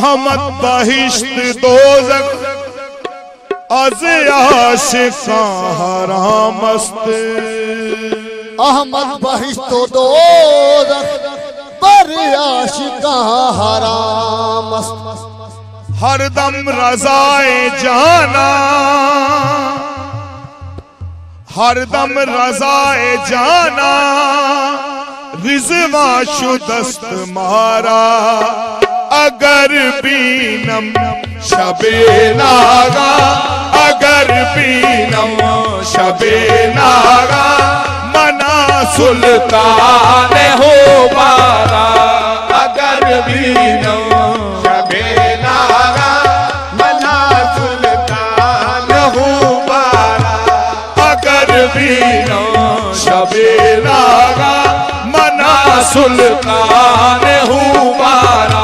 अहमद बहिश्त दोज़ख अज़ आशिक़ां हरामस्त। अहमद बहिश्त दोज़ख पर आशिक़ां हरामस्त। हरदम रज़ाए जाना, हरदम रज़ाए जाना रिज़वा शुदस्त मारा। अगर बीनम शबे नागा, अगर बीनम शबे नागा मना सुल्तान हो मारा। अगर बीनम शबे नागा मना सुल्तान हो मारा। अगर बीनम शबे नागा मना सुल्तान हो मारा।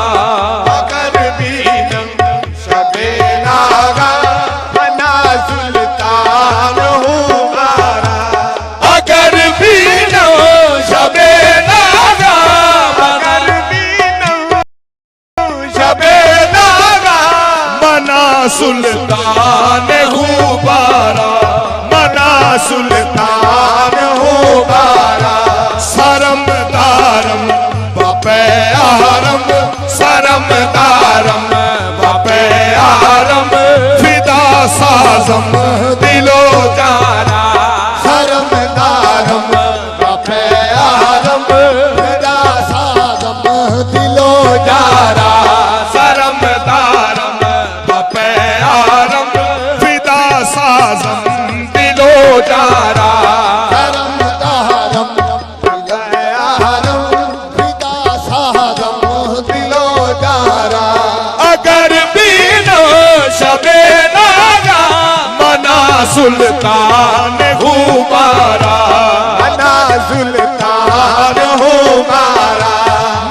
सुल्तान हूँ बारा, मना सुल्तान हूँ बारा। सरम दारम बापे आरम, सरम दारम बापे आरम फिदा साजम दिलो जाना। सरम दारम बापे आरम फिदा साजम दिलो जाना। सरम दारम फिदा साजम दिलो जारा। सरम दारम फिदा साजम दिलो जारा। अगर बीनो शबे नागा मना सुल्तान हूँ मारा। मना सुल्तान हो मारा।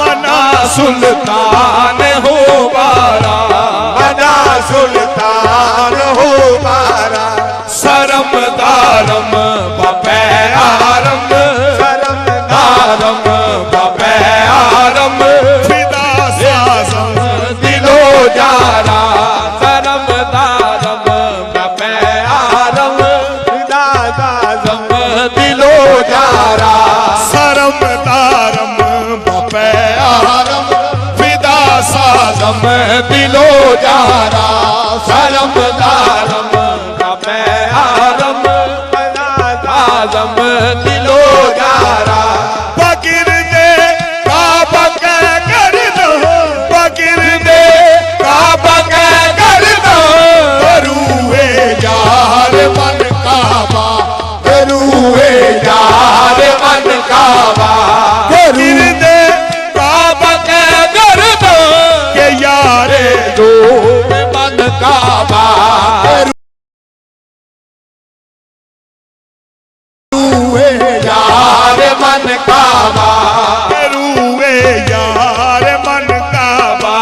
मना सुल्तान हो मारा। मना सुल्तान हो मारा। सरम दारम बापे आरम, सरम दारम बापे आरम फिदा साजम दिलो जारा। सरम दारम बापे आरम फिदा साजम दिलो जारा। सरम दारम बापे आरम फिदा साजम दिलो जारा। सरम दारम बापे आरम फिदा साजम दिलो जारा। फकीर दे काबा के कर दो, फकीर दे काबा के कर दो। करूए यार मन काबा, करूए यार मन काबा। फकीर दे काबा के कर दो के यारे दो मन काबा। करूए यार मन काबा, करूए यार मन काबा।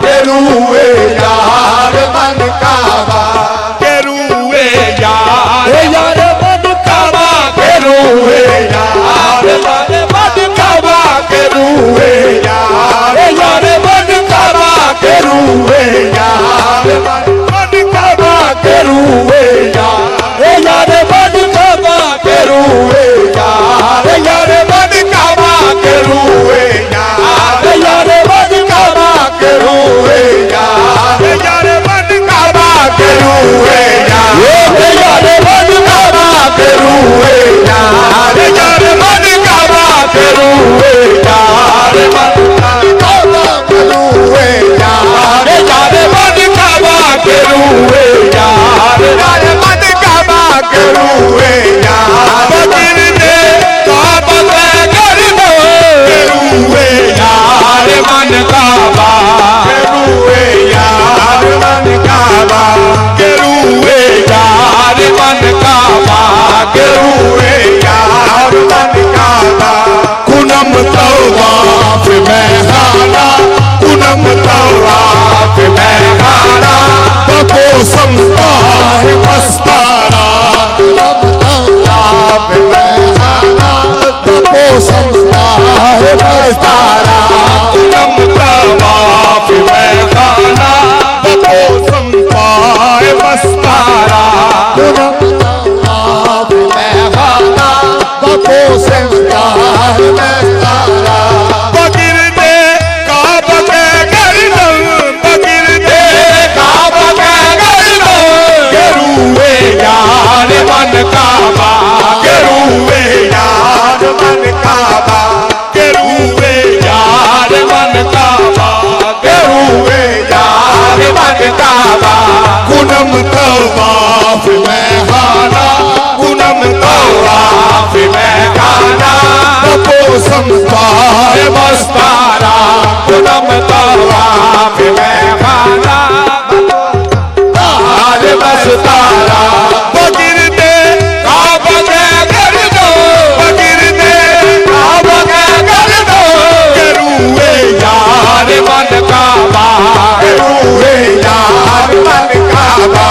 करूए यार मन काबा, करूए यार मन काबा। करूए यार मन काबा, करूए यार मन काबा। करूए यार मन काबा, करूए यार मन काबा। करूए यार मन काबा। करूए यार मन काबा। करूए यार मन काबा। करूए यार मन काबा। करूए यार मन काबा। करूए यार मन काबा। करूए यार मन काबा। करूए यार मन काबा। करूए यार फकीर दे काबा के कर दो। करूए यार मन काबा। करूए यार मन काबा। करूए यार मन काबा। करूए यार मन काबा। कुनम तवाफ में खाना, कुनम तवाफ में खाना। बको संता है मस्ताना। पाए मस्तारा कुनम तवाफ में खाना पाए मस्तारा बगिर दे काबा के कर दो बगिर दे काबा के कर दो करूए यार मन काबा करूए यार मन काबा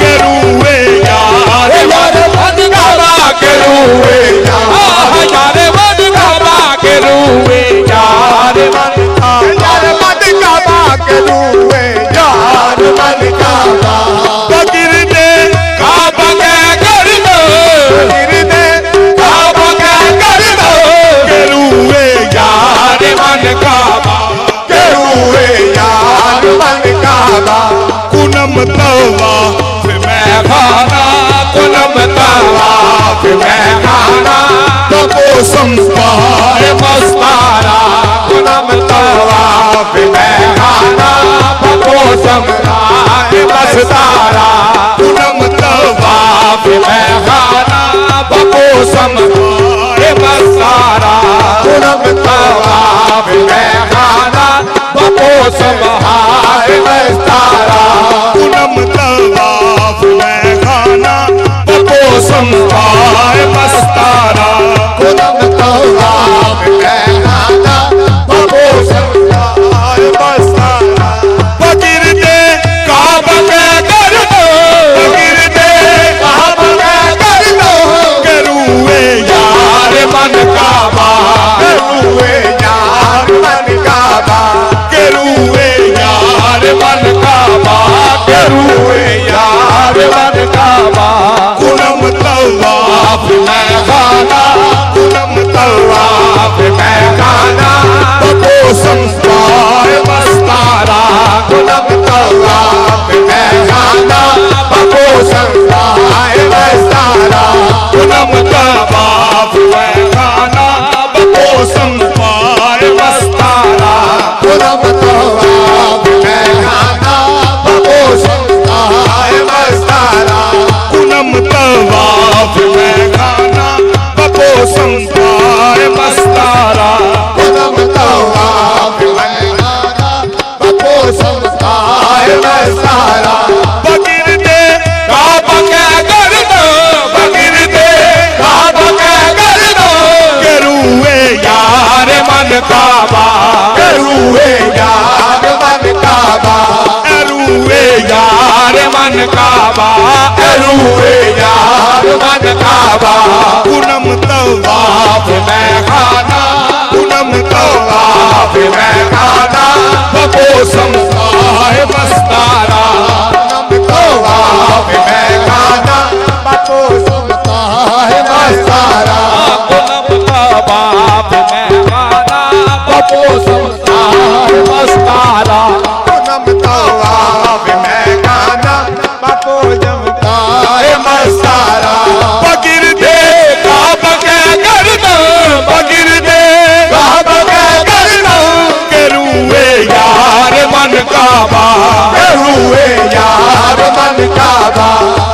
करूए यार मन काबा करूए यार मन काबा करूए यार मन यार मन काबा करूए यार मन काबा बगिर दे काबा के कर दो बगिर दे काबा के कर दो करूए यार मन काबा करूए यार मन काबा कुनम तवाफ में खाना कुनम तवाफ में खाना तपो संपाए मस्तारा कुनम तवाफ में खाना तपो संपाए मस्तारा कुनम तवाफ में खाना तपो संपाए मस्तारा कुनम तवाफ में खाना तपो संपाए मस्तारा कुनम तवाफ में खाना तपो संपाए मस्तारा कुनम तवाफ में खाना तपो संपाए मस्तारा बगिर दे काबा के कर दो बगिर दे काबा के कर दो करूए यार मन काबा करूए यार मन काबा करूए यार मन काबा करूए यार मन काबा कुनम तवाफ में खाना कुनम तवाफ में खाना तपो संपाए मस्तारा कुनम तवाफ में खाना तपो संपाए मस्तारा कुनम तवाफ में खाना तपो संपाए मस्तारा कुनम तवाफ में खाना तपो संपाए मस्तारा कुनम तवाफ में खाना तपो संपाए मस्तारा कुनम तवाफ में खाना तपो संपाए मस्तारा बगिर दे काबा के कर दो बगिर दे काबा के कर दो करूए यार मन काबा करूए यार मन काबा करूए यार मन काबा करूए यार मन काबा कुनम तवाफ में खाना कुनम तवाफ में खाना तपो संपाए मस्तारा कुनम तवाफ में खाना तपो संपाए मस्तारा कुनम तवाफ में खाना तपो संपाए मस्तारा कुनम तवाफ में खाना तपो संपाए मस्तारा बगिर दे काबा के कर दो बगिर दे काबा के कर दो करूए यार मन काबा करूए यार मन काबा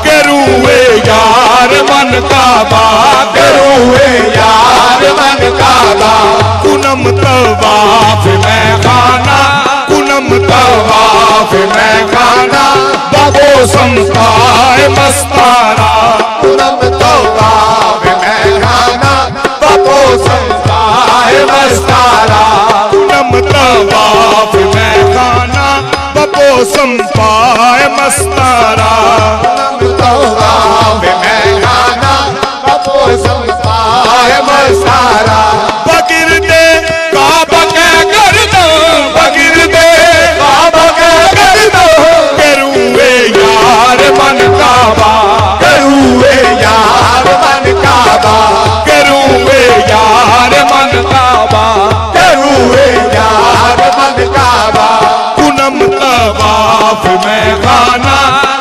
करूए यार मन काबा करूए यार मन काबा कुनम तवाफ में खाना कुनम तवाफ में खाना तपो संपाए मस्तारा कुनम तवाफ में खाना तपो संपाए मस्तारा कुनम तवाफ में खाना तपो संपाए मस्तारा कुनम तवाफ में खाना तपो संपाए मस्तारा बगिर दे काबा के कर दो बगिर दे काबा के कर दो करूए यार मन काबा करूए यार मन काबा करूए यार मन काबा करूए यार मन काबा कुनम तवाफ में खाना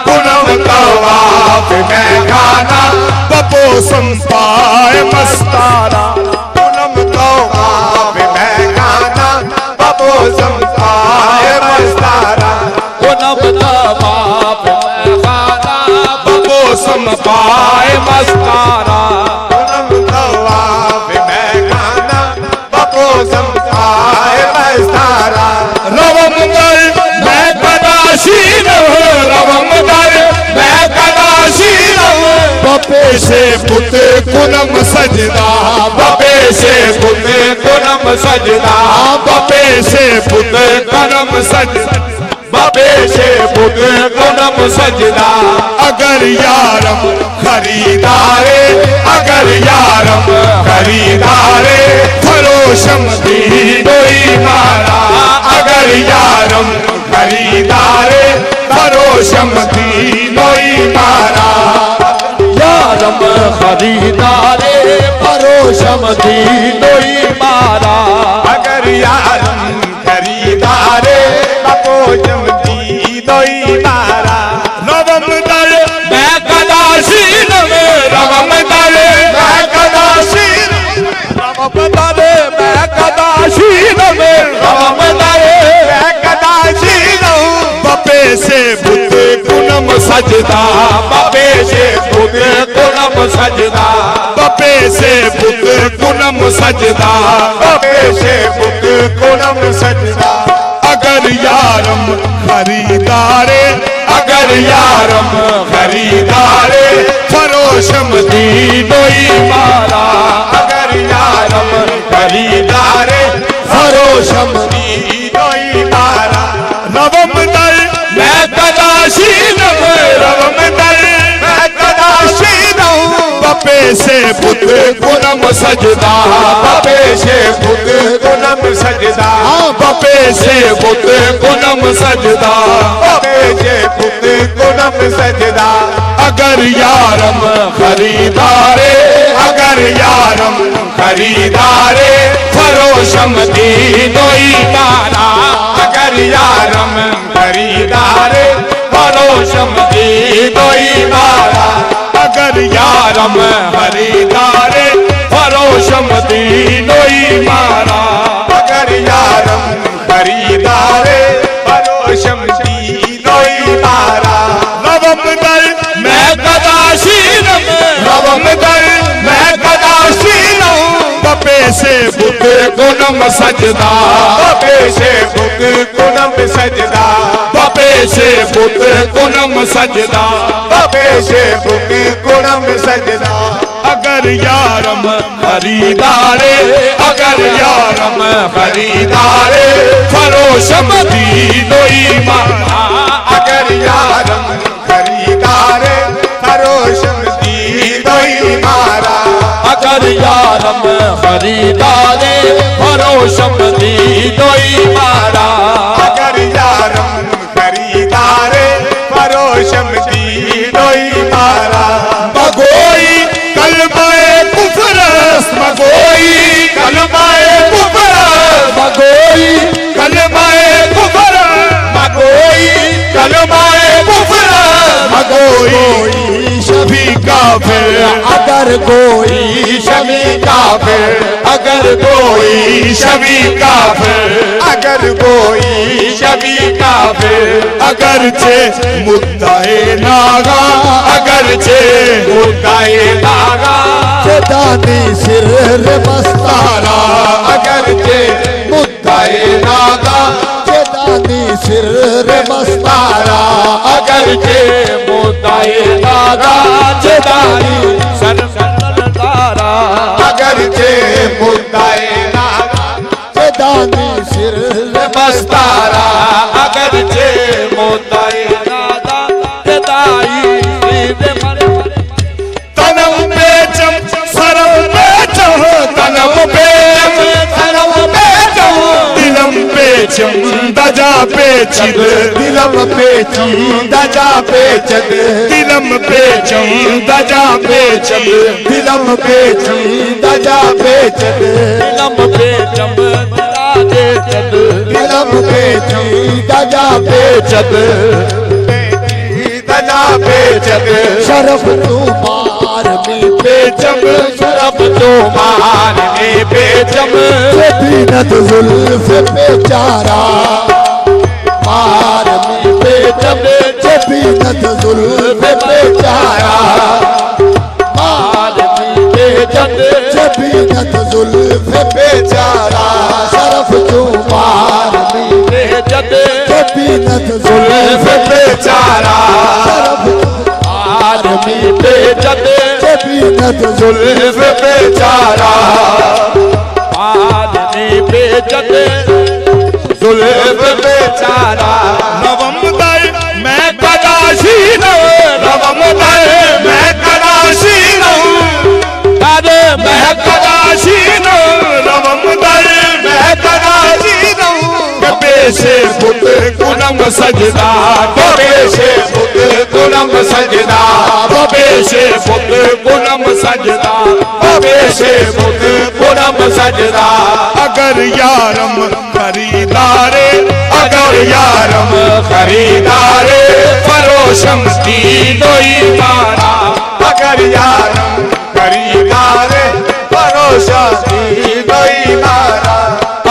कुनम तवाफ में खाना तपो संपाए मस्तारा कुनम तवाफ में खाना तपो संपाए मस्तारा कुनम तवाफ में खाना तपो संपाए मस्तारा कुनम तवाफ में खाना तपो संपाए बपे से पुत कुनम सजदा बपे से पुत कुनम सजदा बपे से पुत कुनम सजदा बपे से पुत कुनम सजदा अगर यारम खरीदारे अगर यारम खरीदारे फरोशम दीनोई मारा अगर यारम खरीदारे फरोशम दीनोई मारा यारम खरीदारे फरोशम दीनोई मारा अगर यारम खरीदारे बपोजम दीनोई मारा रवम दल मैं कदाशीन में रवम दल मैं कदाशीन रवम दल मैं कदाशीन में रवम दल मैं कदाशीन बपे से बुत कुनम सजदा बपे से बुत कुनम सजदा बपे से बुत कुनम सजदा बपे से पुत कुनम सजदा अगर यारम खरीदारे अगर यारम खरीदारे फरोशम दीनोई मारा अगर यारम खरीदारे फरोशम दीनोई मारा रवम दल मैं कदाशीन में रवम दल मैं कदाशीन बपे से बुत कुनम सजदा बपे से पुत कुनम सजदा बपे से बुत कुनम सजदा बपे से पुत कुनम सजदा अगर यारम खरीदारे अगर यारम खरीदारे फरोशम दीनोई मारा अगर यारम खरीदारे फरोशम दीनोई मारा अगर यारम खरीदारे फरोशम दीनोई मारा अगर यारम खरीदारे फरोशम दीनोई मारा रवम दल मैं कदाशीन रवम दल मैं कदाशीन बपे से बुत कुनम सजदा बपे से पुत कुनम सजदा बपे से बुत कुनम सजदा बपे से पुत कुनम सजदा अगर यारम खरीदारे अगर यारम खरीदारे फरोशम दीनोई मारा अगर यारम खरीदारे फरोशम दीनोई मारा अगर यारम खरीदारे फरोशम दीनोई मारा अगर यारम खरीदारे फरोशम दीनोई मारा मगोई कलमाए कुफर मगोई कलमाए कुफर मगोई कलमाए कुफर मगोई कलमाए कुफर मगोई शबी काफिर अगर कोई शबी काफिर अगर कोई शबी काफिर अगर कोई शबी काफिर अगरचे मुद्दाए नागा अगरचे मुद्दाए नागा दानी सिर मस्तारा अगरचे मुद्दाए नागा दानी सिर मस्तारा अगरचे मुद्दाए नागा चेदानी सरदारा अगरचे मुद्दाए नागा दानी सिर मस्तारा अगरचे मुद्दाए नागा चेदाई तनम बेचम सरम बेचम तनम बेचम दिलम बेचम दजा बेचिद दिलम पेची दजा पेचद दिलम बेचम दजा बेचद दिलम पेची दजा पेचद दिलम बेचम दजा बेचद दिलम पेची दजा बेचद दजा पेचद शरफ तुम्हार में बेचम शरफ तो मारने बेचम बीनत जुल्फ बेचारा मार में बेचम बीनत जुल्फ बेचारा मार में बेचम बीनत जुल्फ बेचारा शरफ तुम्हार में बेचम बीनत जुल्फ जुल्फ बेचारा शरफ आदमी बेचम बीनत जुल्फ बेचारा आदमी बेजत जुल्फ बेचारा नवम दय मैं कदाशी न नवम दय मैं कदाशी न अरे मैं कदाशी न नवम दय मैं कदाशी न बेशे पुत कुलम सजदा बेशे पुत कुलम सजदा बेशे पुत कुलम सजदा बेशे पुत कुलम सजदा अगर यारम खरीदारे अगर यारम खरीदारे फरोशम दीनोई मारा अगर यारम खरीदारे फरोशम दीनोई मारा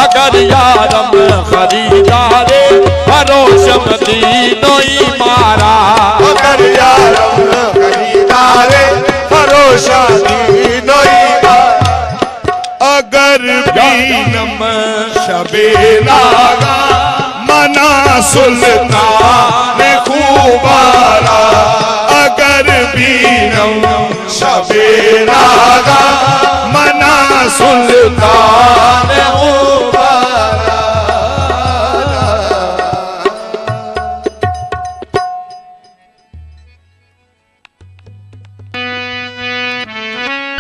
अगर यारम खरीदारे फरोशम दीनोई मारा अगर यारम खरीदारे फरोशम दीनोई मारा अगर बीनम शबे लागा मना सुल्तान खूबारा अगर बीनम शबे लागा मना सुल्तान